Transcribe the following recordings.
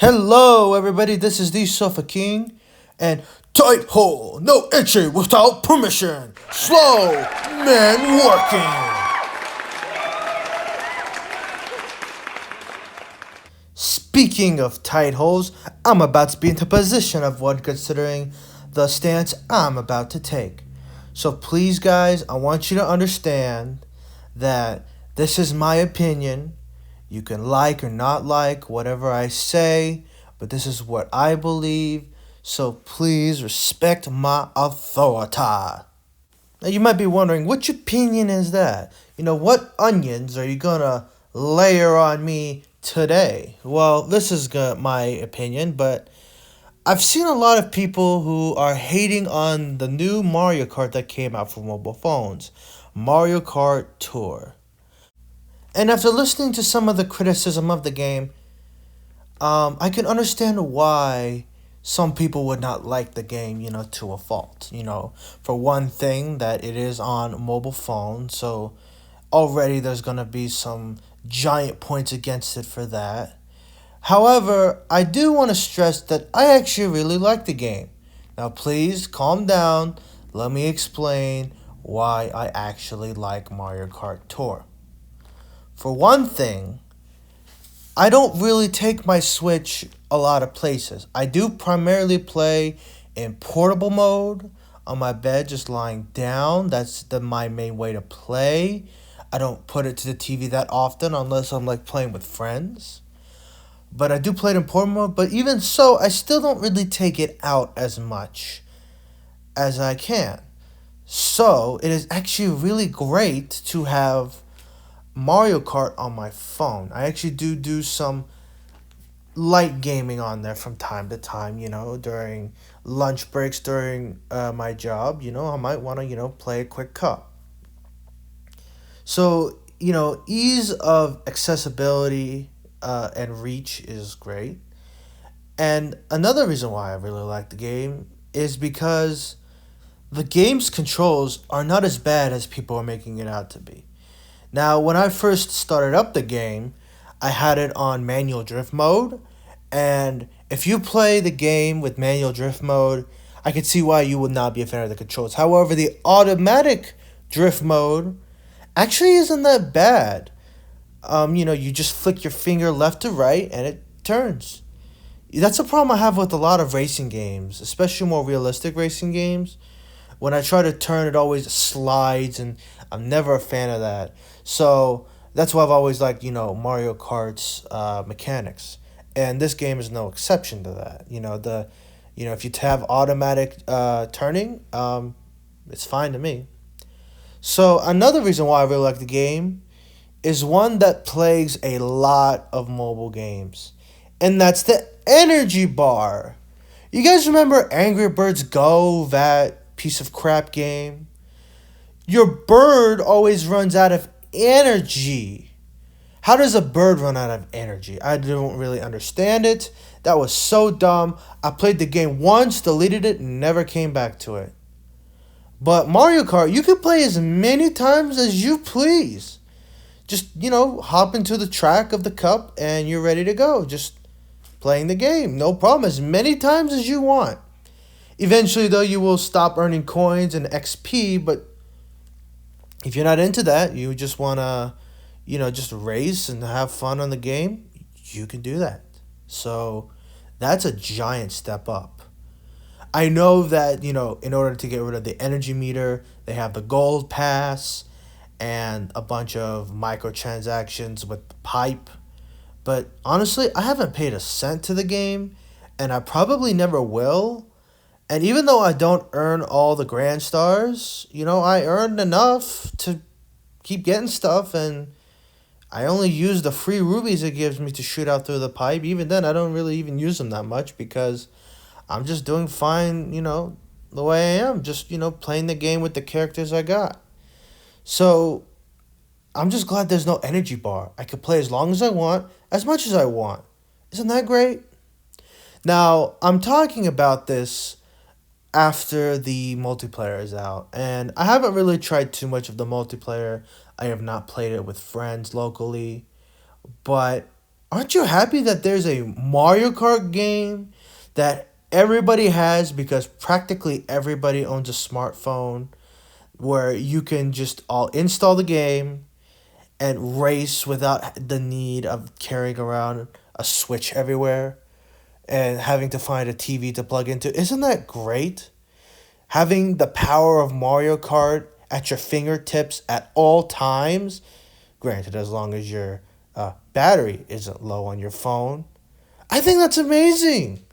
Hello, everybody. This is the Sofa King, and tight hole, no entry without permission. Slow man working. Speaking of tight holes, I'm about to be into position of one considering the stance I'm about to take. So please, guys, I want you to understand that this is my opinion. You can like or not like whatever I say, but this is what I believe. So please respect my authority. Now you might be wondering, which opinion is that? What onions are you gonna layer on me today? Well, this is my opinion, but I've seen a lot of people who are hating on the new Mario Kart that came out for mobile phones, Mario Kart Tour. And after listening to some of the criticism of the game, I can understand why some people would not like the game, to a fault. For one thing, that it is on mobile phone, so already there's going to be some giant points against it for that. However, I do want to stress that I actually really like the game. Now, please calm down. Let me explain why I actually like Mario Kart Tour. For one thing, I don't really take my Switch a lot of places. I do primarily play in portable mode on my bed, just lying down. That's my main way to play. I don't put it to the TV that often unless I'm like playing with friends. But I do play it in portable mode. But even so, I still don't really take it out as much as I can. So it is actually really great to have Mario Kart on my phone. I actually do some light gaming on there from time to time, during lunch breaks, during my job, I might want to, play a quick cup. So, ease of accessibility and reach is great. And another reason why I really like the game is because the game's controls are not as bad as people are making it out to be. Now, when I first started up the game, I had it on manual drift mode, and if you play the game with manual drift mode, I can see why you would not be a fan of the controls. However, the automatic drift mode actually isn't that bad. You just flick your finger left to right, and it turns. That's a problem I have with a lot of racing games, especially more realistic racing games. When I try to turn, it always slides, and I'm never a fan of that. So that's why I've always liked, Mario Kart's mechanics. And this game is no exception to that. If you have automatic turning, it's fine to me. So another reason why I really like the game is one that plagues a lot of mobile games, and that's the energy bar. You guys remember Angry Birds Go, that piece of crap game? Your bird always runs out of energy. How does a bird run out of energy? I don't really understand it. That was so dumb. I played the game once, deleted it, and never came back to it. But Mario Kart, you can play as many times as you please. Just, hop into the track of the cup and you're ready to go. Just playing the game. No problem. As many times as you want. Eventually, though, you will stop earning coins and XP, but if you're not into that, you just want to, just race and have fun on the game, you can do that. So that's a giant step up. I know that, in order to get rid of the energy meter, they have the gold pass and a bunch of microtransactions with the pipe. But honestly, I haven't paid a cent to the game, and I probably never will. And even though I don't earn all the grand stars, I earned enough to keep getting stuff, and I only use the free rubies it gives me to shoot out through the pipe. Even then, I don't really even use them that much because I'm just doing fine, the way I am. Just, playing the game with the characters I got. So I'm just glad there's no energy bar. I can play as long as I want, as much as I want. Isn't that great? Now, I'm talking about this after the multiplayer is out, and I haven't really tried too much of the multiplayer. I have not played it with friends locally, but Aren't you happy that there's a Mario Kart game that everybody has because practically everybody owns a smartphone where you can just all install the game and race without the need of carrying around a Switch everywhere and having to find a TV to plug into? Isn't that great? Having the power of Mario Kart at your fingertips at all times, granted, as long as your battery isn't low on your phone. I think that's amazing.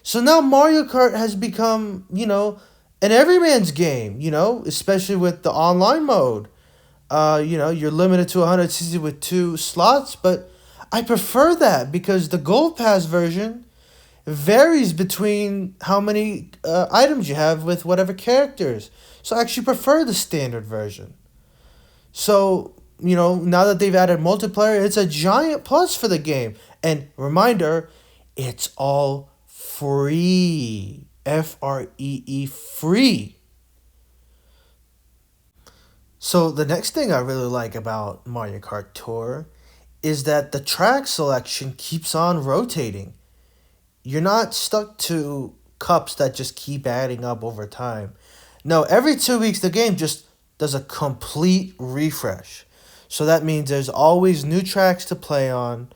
So now Mario Kart has become, an everyman's game, especially with the online mode. You're limited to 160 with two slots, but I prefer that because the Gold Pass version varies between how many items you have with whatever characters. So I actually prefer the standard version. So, now that they've added multiplayer, it's a giant plus for the game. And reminder, it's all free. FREE, free. So the next thing I really like about Mario Kart Tour is that the track selection keeps on rotating. You're not stuck to cups that just keep adding up over time. No, every 2 weeks the game just does a complete refresh. So that means there's always new tracks to play on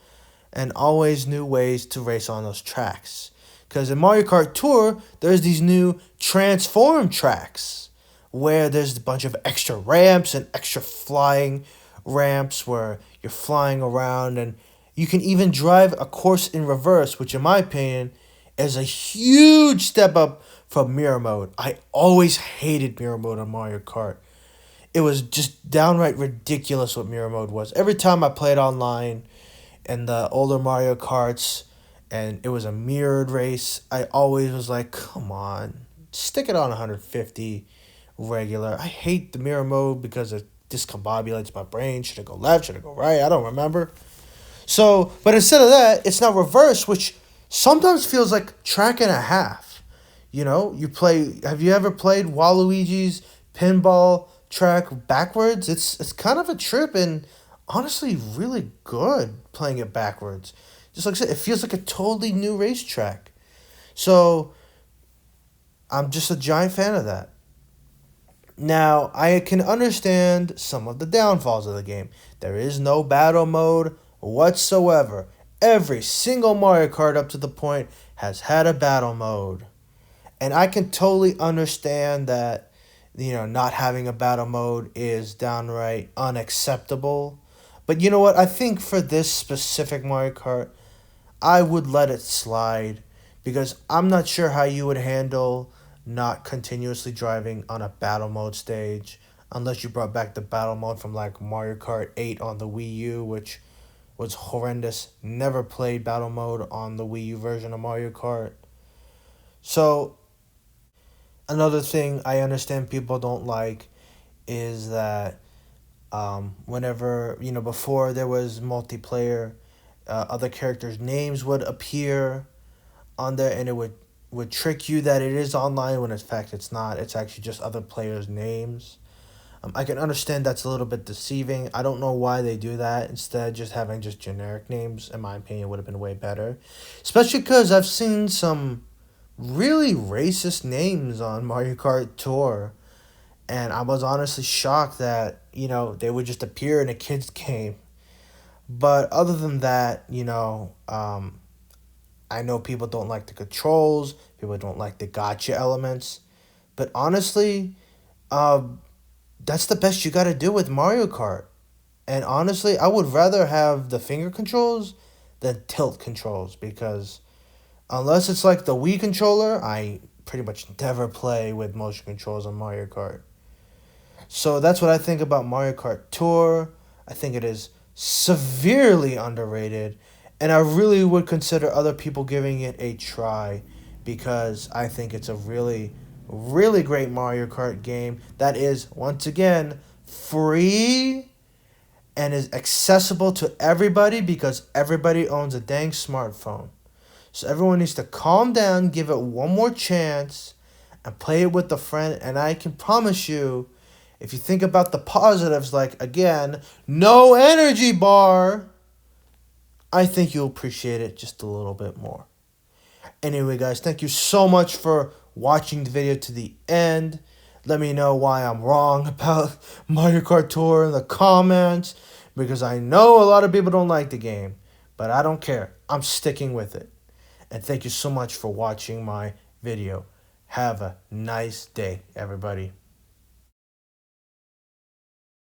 and always new ways to race on those tracks. Because in Mario Kart Tour, there's these new transform tracks where there's a bunch of extra ramps and extra flying ramps where you're flying around, and you can even drive a course in reverse, which in my opinion is a huge step up from mirror mode. I always hated mirror mode on Mario Kart. It was just downright ridiculous what mirror mode was. Every time I played online in the older Mario Karts and it was a mirrored race, I always was like, come on, stick it on 150 regular. I hate the mirror mode because it discombobulates my brain. Should I go left? Should I go right? I don't remember. So, but instead of that, it's now reverse, which sometimes feels like track and a half. You play. Have you ever played Waluigi's pinball track backwards? It's kind of a trip and honestly really good playing it backwards. Just like I said, it feels like a totally new racetrack. So I'm just a giant fan of that. Now, I can understand some of the downfalls of the game. There is no battle mode whatsoever. Every single Mario Kart up to the point has had a battle mode. And I can totally understand that, not having a battle mode is downright unacceptable. But you know what? I think for this specific Mario Kart, I would let it slide because I'm not sure how you would handle not continuously driving on a battle mode stage unless you brought back the battle mode from like Mario Kart 8 on the Wii U, which was horrendous. Never played battle mode on the Wii U version of Mario Kart. So another thing I understand people don't like is that whenever, before there was multiplayer, other characters' names would appear on there and it would trick you that it is online when in fact it's not. It's actually just other players' names. I can understand that's a little bit deceiving. I don't know why they do that. Instead, just having just generic names, in my opinion, would have been way better. Especially because I've seen some really racist names on Mario Kart Tour. And I was honestly shocked that, they would just appear in a kid's game. But other than that, I know people don't like the controls. People don't like the gotcha elements. But honestly, that's the best you got to do with Mario Kart. And honestly, I would rather have the finger controls than tilt controls because unless it's like the Wii controller, I pretty much never play with motion controls on Mario Kart. So that's what I think about Mario Kart Tour. I think it is severely underrated, and I really would consider other people giving it a try because I think it's a really, really great Mario Kart game that is, once again, free and is accessible to everybody because everybody owns a dang smartphone. So everyone needs to calm down, give it one more chance, and play it with a friend. And I can promise you, if you think about the positives, like, again, no energy bar, I think you'll appreciate it just a little bit more. Anyway, guys, thank you so much for watching the video to the end. Let me know why I'm wrong about Mario Kart Tour in the comments, because I know a lot of people don't like the game, but I don't care. I'm sticking with it. And thank you so much for watching my video. Have a nice day, everybody.